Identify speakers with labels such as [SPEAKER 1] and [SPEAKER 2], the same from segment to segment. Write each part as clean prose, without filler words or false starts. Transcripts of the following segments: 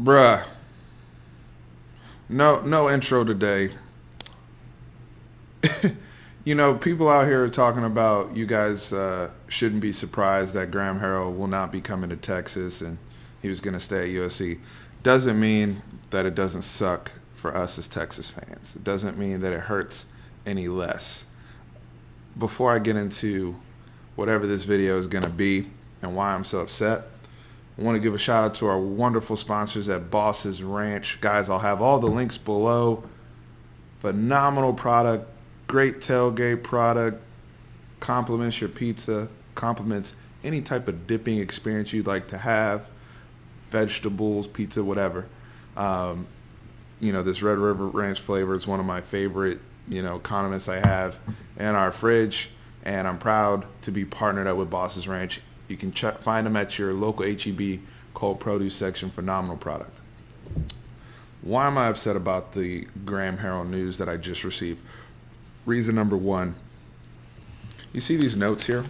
[SPEAKER 1] Bruh, no intro today. People out here are talking about you guys shouldn't be surprised that Graham Harrell will not be coming to Texas and he was going to stay at USC. Doesn't mean that it doesn't suck for us as Texas fans. It doesn't mean that it hurts any less. Before I get into whatever this video is going to be and why I'm so upset, I want to give a shout out to our wonderful sponsors at Boss's Ranch. Guys, I'll have all the links below. Phenomenal product, great tailgate product, complements your pizza, complements any type of dipping experience you'd like to have, vegetables, pizza, whatever. This Red River Ranch flavor is one of my favorite, condiments I have in our fridge, and I'm proud to be partnered up with Boss's Ranch. You can find them at your local HEB cold produce section. Phenomenal product. Why am I upset about the Graham Harrell news that I just received? Reason number one, you see these notes here?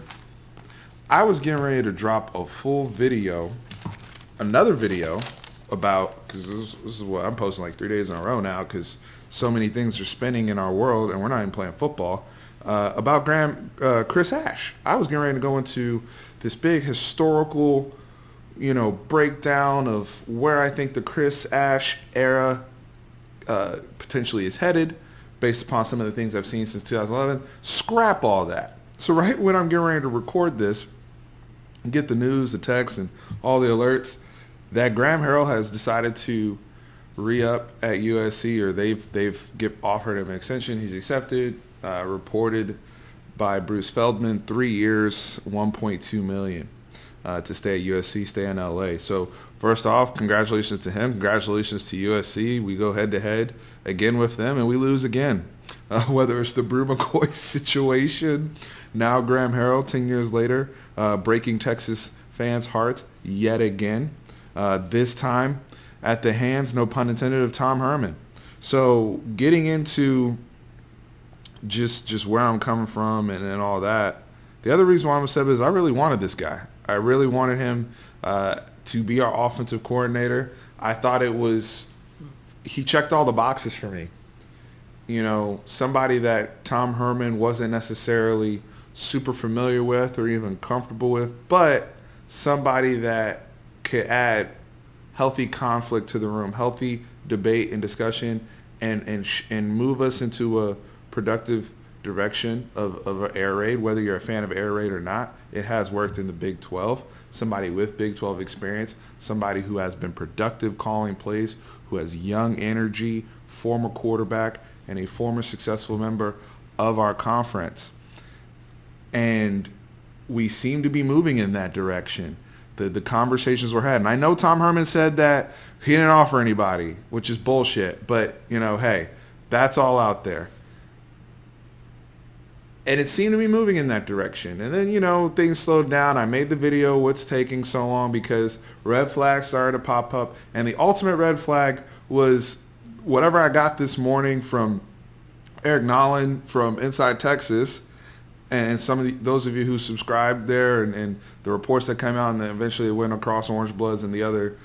[SPEAKER 1] I was getting ready to drop a full video, another video about, because this is what I'm posting like 3 days in a row now because so many things are spinning in our world and we're not even playing football, about Chris Ash. I was getting ready to go into this big historical, breakdown of where I think the Chris Ash era potentially is headed based upon some of the things I've seen since 2011. Scrap all that. So right when I'm getting ready to record this, get the news, the text, and all the alerts that Graham Harrell has decided to re-up at USC, or they've offered him an extension. He's accepted. Reported by Bruce Feldman, 3 years, $1.2 million to stay at USC, stay in LA. So first off, congratulations to him. Congratulations to USC. We go head to head again with them, and we lose again. Whether it's the Brew McCoy situation, now Graham Harrell, 10 years later, breaking Texas fans' hearts yet again. This time at the hands, no pun intended, of Tom Herman. So getting into just where I'm coming from and all that. The other reason why I'm upset is I really wanted this guy. I really wanted him to be our offensive coordinator. I thought he checked all the boxes for me. Somebody that Tom Herman wasn't necessarily super familiar with or even comfortable with, but somebody that could add healthy conflict to the room, healthy debate and discussion, and move us into a productive direction of an air raid. Whether you're a fan of air raid or not, it has worked in the Big 12. Somebody with Big 12 experience, somebody who has been productive calling plays, who has young energy, former quarterback, and a former successful member of our conference. And we seem to be moving in that direction. The conversations were had. And I know Tom Herman said that he didn't offer anybody, which is bullshit. But, hey, that's all out there. And it seemed to be moving in that direction. And then, things slowed down. I made the video, what's taking so long, because red flags started to pop up. And the ultimate red flag was whatever I got this morning from Eric Nolan from Inside Texas, and some of those of you who subscribed there, and the reports that came out, and then eventually it went across Orange Bloods and the other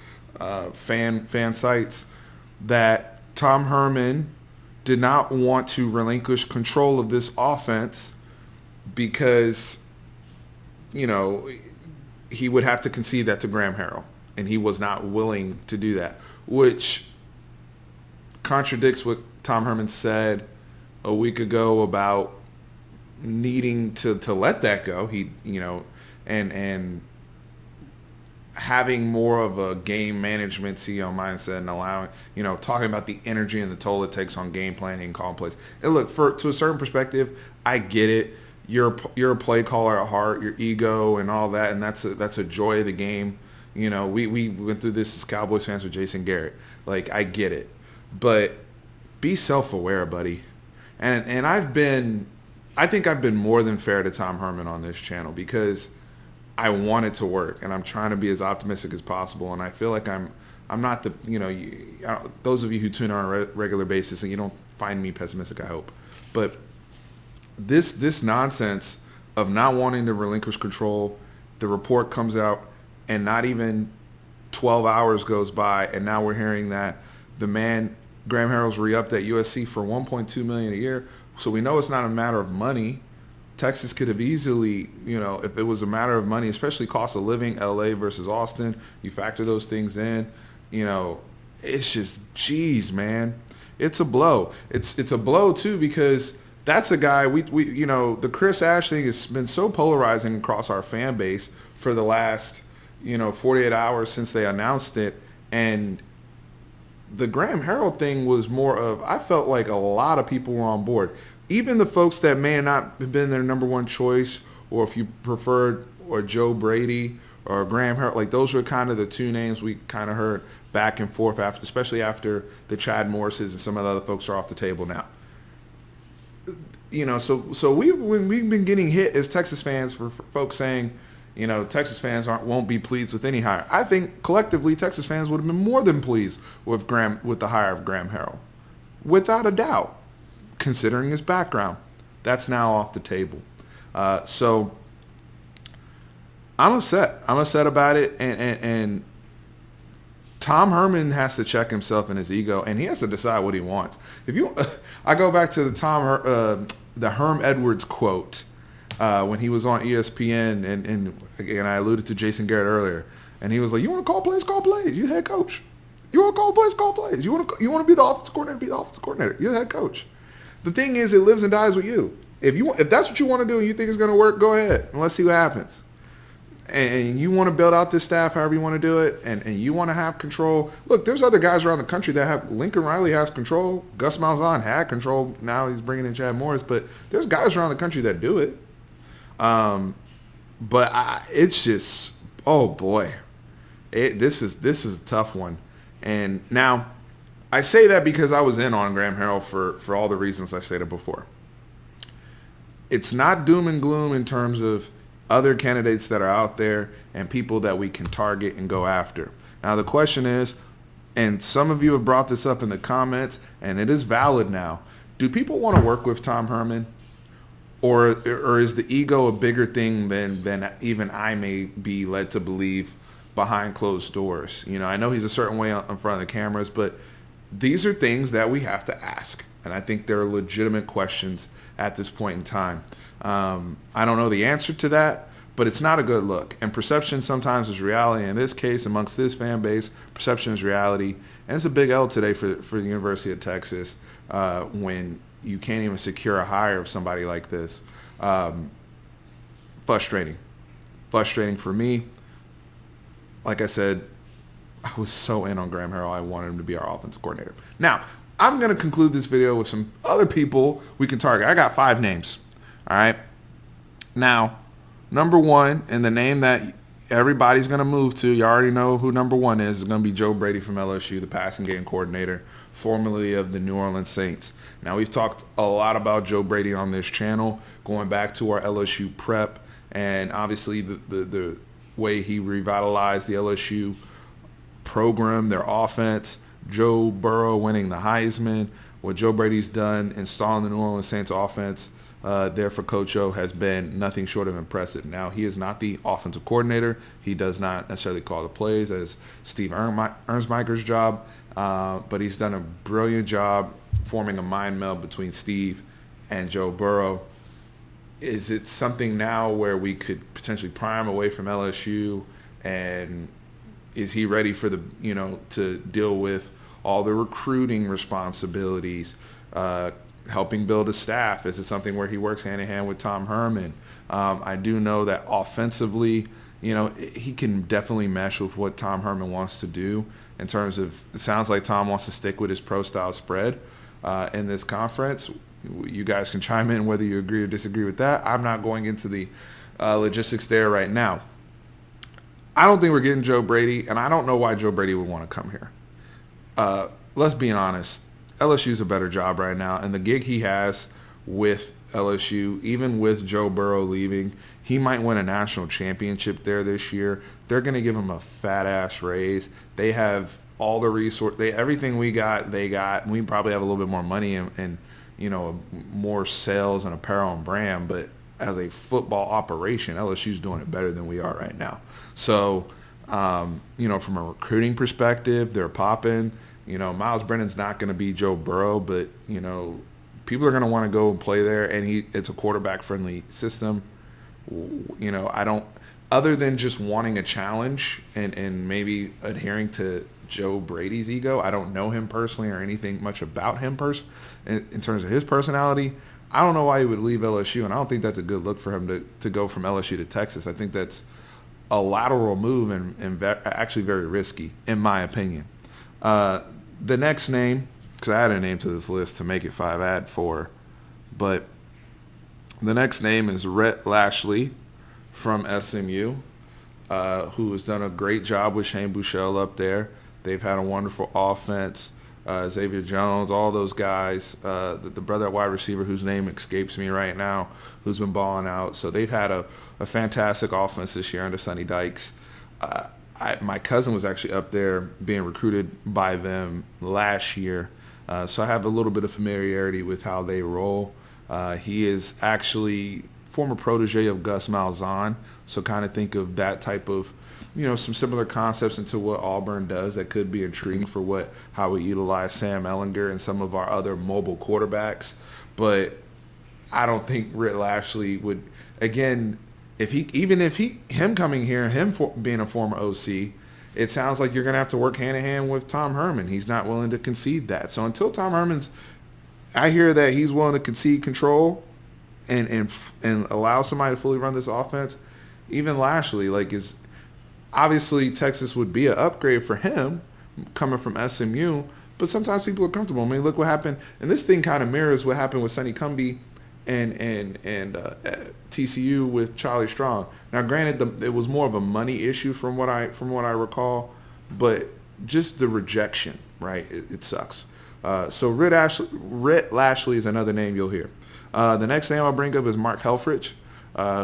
[SPEAKER 1] fan sites, that Tom Herman did not want to relinquish control of this offense because, he would have to concede that to Graham Harrell, and he was not willing to do that, which contradicts what Tom Herman said a week ago about needing to let that go. He, and having more of a game management CEO mindset and allowing, talking about the energy and the toll it takes on game planning and calling plays. And look, to a certain perspective, I get it. You're a play caller at heart, your ego and all that, and that's a joy of the game. We went through this as Cowboys fans with Jason Garrett. Like, I get it. But be self-aware, buddy. And I think I've been more than fair to Tom Herman on this channel because I want it to work, and I'm trying to be as optimistic as possible. And I feel like I'm not the, those of you who tune in on a regular basis, and you don't find me pessimistic, I hope. But this nonsense of not wanting to relinquish control, the report comes out, and not even 12 hours goes by, and now we're hearing that the man, Graham Harrell's re-upped at USC for $1.2 million a year. So we know it's not a matter of money. Texas could have easily, if it was a matter of money, especially cost of living, LA versus Austin, you factor those things in, it's just, geez, man. It's a blow. It's a blow, too, because that's a guy, the Chris Ash thing has been so polarizing across our fan base for the last, 48 hours since they announced it. And the Graham Harrell thing was more of, I felt like a lot of people were on board. Even the folks that may not have been their number one choice, or if you preferred, or Joe Brady or Graham Harrell, like those were kind of the two names we kind of heard back and forth after, especially after the Chad Morrises and some of the other folks are off the table now. So we've been getting hit as Texas fans for folks saying, Texas fans won't be pleased with any hire. I think collectively Texas fans would have been more than pleased with the hire of Graham Harrell, without a doubt, considering his background. That's now off the table. So I'm upset. I'm upset about it, and Tom Herman has to check himself and his ego, and he has to decide what he wants. I go back to the Herm Edwards quote when he was on ESPN, and again I alluded to Jason Garrett earlier, and he was like, "You want to call plays? Call plays. You're the head coach. You want to call plays? Call plays. You want to be the offensive coordinator? Be the offensive coordinator. You're the head coach." The thing is, it lives and dies with you. If that's what you want to do and you think it's going to work, go ahead and let's see what happens. And you want to build out this staff however you want to do it, and you want to have control. Look, there's other guys around the country that have. Lincoln Riley has control. Gus Malzahn had control. Now he's bringing in Chad Morris. But there's guys around the country that do it. It's just, oh boy, this is a tough one. And now I say that because I was in on Graham Harrell for all the reasons I stated before. It's not doom and gloom in terms of other candidates that are out there and people that we can target and go after. Now the question is, and some of you have brought this up in the comments, and it is valid now, do people want to work with Tom Herman? Or is the ego a bigger thing than even I may be led to believe behind closed doors? I know he's a certain way in front of the cameras, but these are things that we have to ask. And I think there are legitimate questions at this point in time. I don't know the answer to that, but it's not a good look. And perception sometimes is reality. In this case, amongst this fan base, perception is reality. And it's a big L today for the University of Texas when you can't even secure a hire of somebody like this. Frustrating for me. Like I said, I was so in on Graham Harrell. I wanted him to be our offensive coordinator. Now, I'm going to conclude this video with some other people we can target. I got 5 names. All right. Now, number 1, and the name that everybody's going to move to, you already know who number 1 is going to be Joe Brady from LSU, the passing game coordinator, formerly of the New Orleans Saints. Now, we've talked a lot about Joe Brady on this channel, going back to our LSU prep, and obviously the way he revitalized the LSU program, their offense, Joe Burrow winning the Heisman. What Joe Brady's done installing the New Orleans Saints offense there for Coach O has been nothing short of impressive. Now, he is not the offensive coordinator. He does not necessarily call the plays as Steve Ernsmiker's job, but he's done a brilliant job forming a mind meld between Steve and Joe Burrow. Is it something now where we could potentially pry him away from LSU, and is he ready for to deal with all the recruiting responsibilities, helping build a staff? Is it something where he works hand in hand with Tom Herman? I do know that offensively, he can definitely mesh with what Tom Herman wants to do in terms of, it sounds like Tom wants to stick with his pro-style spread in this conference. You guys can chime in whether you agree or disagree with that. I'm not going into the logistics there right now. I don't think we're getting Joe Brady, and I don't know why Joe Brady would want to come here. Let's be honest. LSU's a better job right now, and the gig he has with LSU, even with Joe Burrow leaving, he might win a national championship there this year. They're going to give him a fat-ass raise. They have all the resources. Everything we got, they got. We probably have a little bit more money and more sales and apparel and brand, but as a football operation, LSU's doing it better than we are right now. So From a recruiting perspective, they're popping. Myles Brennan's not going to be Joe Burrow, but, people are going to want to go and play there, and it's a quarterback-friendly system. I don't, other than just wanting a challenge and maybe adhering to Joe Brady's ego, I don't know him personally or anything much about him in terms of his personality. I don't know why he would leave LSU, and I don't think that's a good look for him to go from LSU to Texas. I think that's a lateral move and actually very risky, in my opinion. The next name, because I had a name to this list to make it 5, I had 4, but the next name is Rhett Lashley from SMU, who has done a great job with Shane Buechele up there. They've had a wonderful offense. Xavier Jones, all those guys, the brother at wide receiver whose name escapes me right now, who's been balling out. So they've had a fantastic offense this year under Sonny Dykes. My cousin was actually up there being recruited by them last year, so I have a little bit of familiarity with how they roll. He is actually former protege of Gus Malzahn, so kind of think of that type of, some similar concepts into what Auburn does that could be intriguing for how we utilize Sam Ehlinger and some of our other mobile quarterbacks. But I don't think Rhett Lashley would, again, him coming here and him being a former OC, it sounds like you're going to have to work hand in hand with Tom Herman. He's not willing to concede that. So until Tom Herman's, I hear that he's willing to concede control and allow somebody to fully run this offense, even Lashley, is obviously Texas would be an upgrade for him coming from SMU, but sometimes people are comfortable. I mean, look what happened, and this thing kind of mirrors what happened with Sonny Cumbie and TCU with Charlie Strong. Now, granted, it was more of a money issue from what I recall, but just the rejection, right? It sucks. So Rhett Lashley is another name you'll hear. The next name I'll bring up is Mark Helfrich,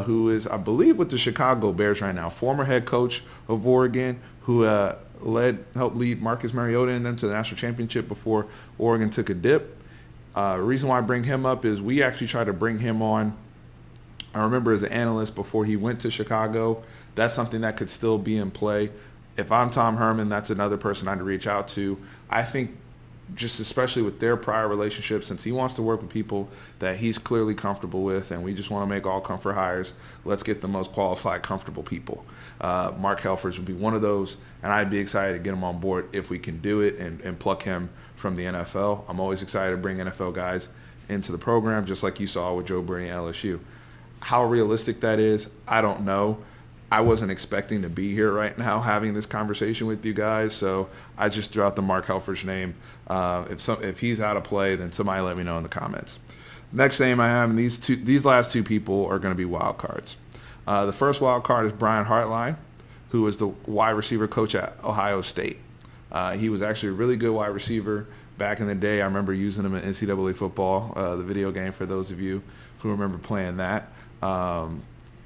[SPEAKER 1] who is, I believe, with the Chicago Bears right now, former head coach of Oregon, who helped lead Marcus Mariota and them to the national championship before Oregon took a dip. The reason why I bring him up is we actually tried to bring him on, I remember, as an analyst before he went to Chicago. That's something that could still be in play. If I'm Tom Herman, that's another person I'd reach out to. I think just especially with their prior relationship, since he wants to work with people that he's clearly comfortable with, and we just want to make all comfort hires, let's get the most qualified, comfortable people. Mark Helfrich would be one of those, and I'd be excited to get him on board if we can do it and pluck him from the NFL. I'm always excited to bring NFL guys into the program, just like you saw with Joe Brady and LSU. How realistic that is, I don't know. I wasn't expecting to be here right now having this conversation with you guys, so I just threw out the Mark Helfrich name. If he's out of play, then somebody let me know in the comments. Next name I have, and these last two people are going to be wild cards. The first wild card is Brian Hartline, who was the wide receiver coach at Ohio State. He was actually a really good wide receiver back in the day. I remember using him in NCAA football, the video game, for those of you who remember playing that.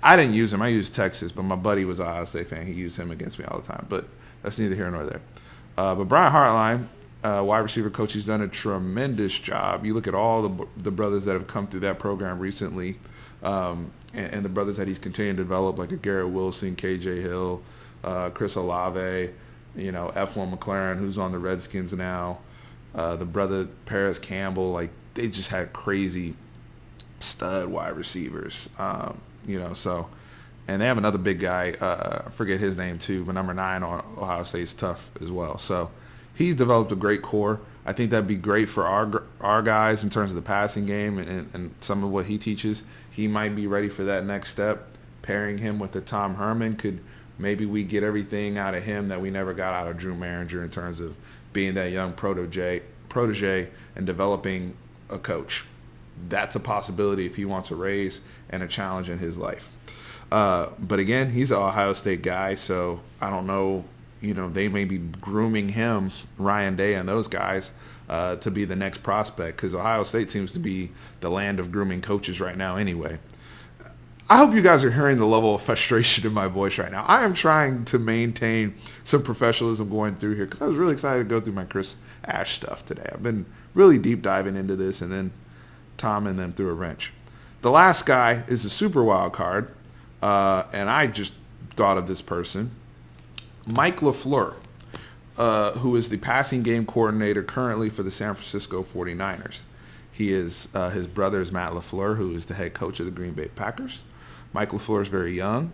[SPEAKER 1] I didn't use him. I used Texas, but my buddy was an Ohio State fan. He used him against me all the time, but that's neither here nor there. But Brian Hartline, wide receiver coach, he's done a tremendous job. You look at all the brothers that have come through that program recently, and the brothers that he's continuing to develop, like a Garrett Wilson, KJ Hill, Chris Olave, F1 McLaren, who's on the Redskins now, the brother Paris Campbell. Like, they just had crazy stud wide receivers. So, and they have another big guy, I forget his name too, but number 9 on Ohio State's tough as well. So he's developed a great core. I think that'd be great for our guys in terms of the passing game and some of what he teaches. He might be ready for that next step. Pairing him with the Tom Herman, maybe we get everything out of him that we never got out of Drew Maringer in terms of being that young protege and developing a coach. That's a possibility if he wants a raise and a challenge in his life. But again, he's an Ohio State guy, so I don't know. They may be grooming him, Ryan Day and those guys, to be the next prospect, because Ohio State seems to be the land of grooming coaches right now anyway. I hope you guys are hearing the level of frustration in my voice right now. I am trying to maintain some professionalism going through here because I was really excited to go through my Chris Ash stuff today. I've been really deep diving into this, and then Tom and them threw a wrench. The last guy is a super wild card, and I just thought of this person. Mike LaFleur, who is the passing game coordinator currently for the San Francisco 49ers. He is his brother is Matt LaFleur, who is the head coach of the Green Bay Packers. Mike LaFleur is very young.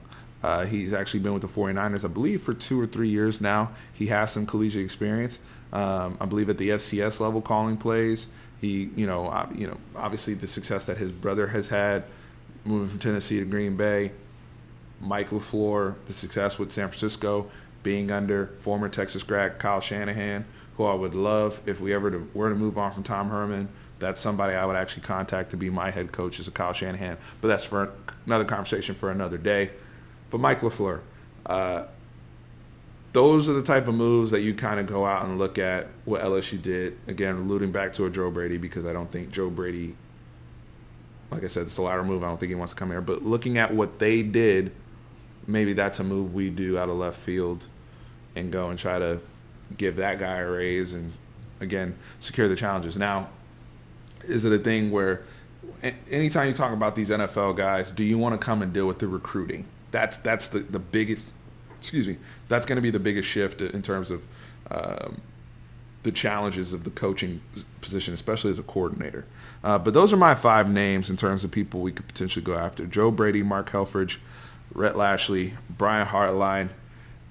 [SPEAKER 1] He's actually been with the 49ers, I believe, for 2 or 3 years now. He has some collegiate experience. I believe at the FCS level calling plays. He, obviously the success that his brother has had moving from Tennessee to Green Bay. Mike LaFleur, the success with San Francisco, being under former Texas grad Kyle Shanahan, who I would love if we ever were to move on from Tom Herman. That's somebody I would actually contact to be my head coach is a Kyle Shanahan. But that's for another conversation for another day. But Mike LaFleur, those are the type of moves that you kind of go out and look at what LSU did. Again, alluding back to a Joe Brady, because I don't think Joe Brady, like I said, it's a lateral move. I don't think he wants to come here. But looking at what they did, maybe that's a move we do out of left field and go and try to give that guy a raise and, again, secure the challenges. Now, is it a thing where anytime you talk about these NFL guys, do you want to come and deal with the recruiting? That's the biggest, that's going to be the biggest shift in terms of the challenges of the coaching position, especially as a coordinator. But those are my 5 names in terms of people we could potentially go after. Joe Brady, Mark Helfrich, Rhett Lashley, Brian Hartline,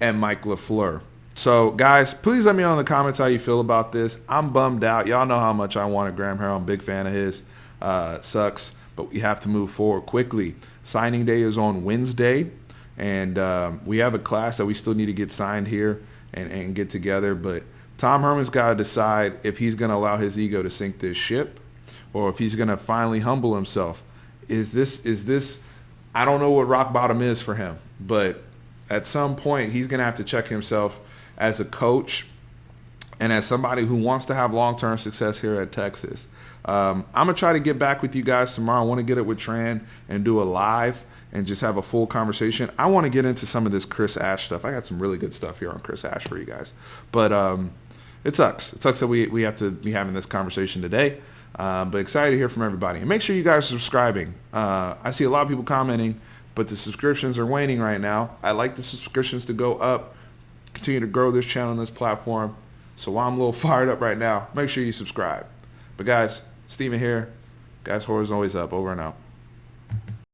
[SPEAKER 1] and Mike LaFleur. So, guys, please let me know in the comments how you feel about this. I'm bummed out. Y'all know how much I wanted Graham Harrell. I'm a big fan of his. Sucks, but we have to move forward quickly. Signing day is on Wednesday, and we have a class that we still need to get signed here and get together. But Tom Herman's got to decide if he's going to allow his ego to sink this ship or if he's going to finally humble himself. Is this? I don't know what rock bottom is for him, but at some point he's going to have to check himself as a coach and as somebody who wants to have long-term success here at Texas. I'm going to try to get back with you guys tomorrow. I want to get it with Tran and do a live and just have a full conversation. I want to get into some of this Chris Ash stuff. I got some really good stuff here on Chris Ash for you guys. But it sucks. It sucks that we have to be having this conversation today. But excited to hear from everybody. And make sure you guys are subscribing. I see a lot of people commenting, but the subscriptions are waning right now. I like the subscriptions to go up, continue to grow this channel and this platform. So while I'm a little fired up right now, make sure you subscribe. But guys, Steven here. Guys, horror is always up. Over and out.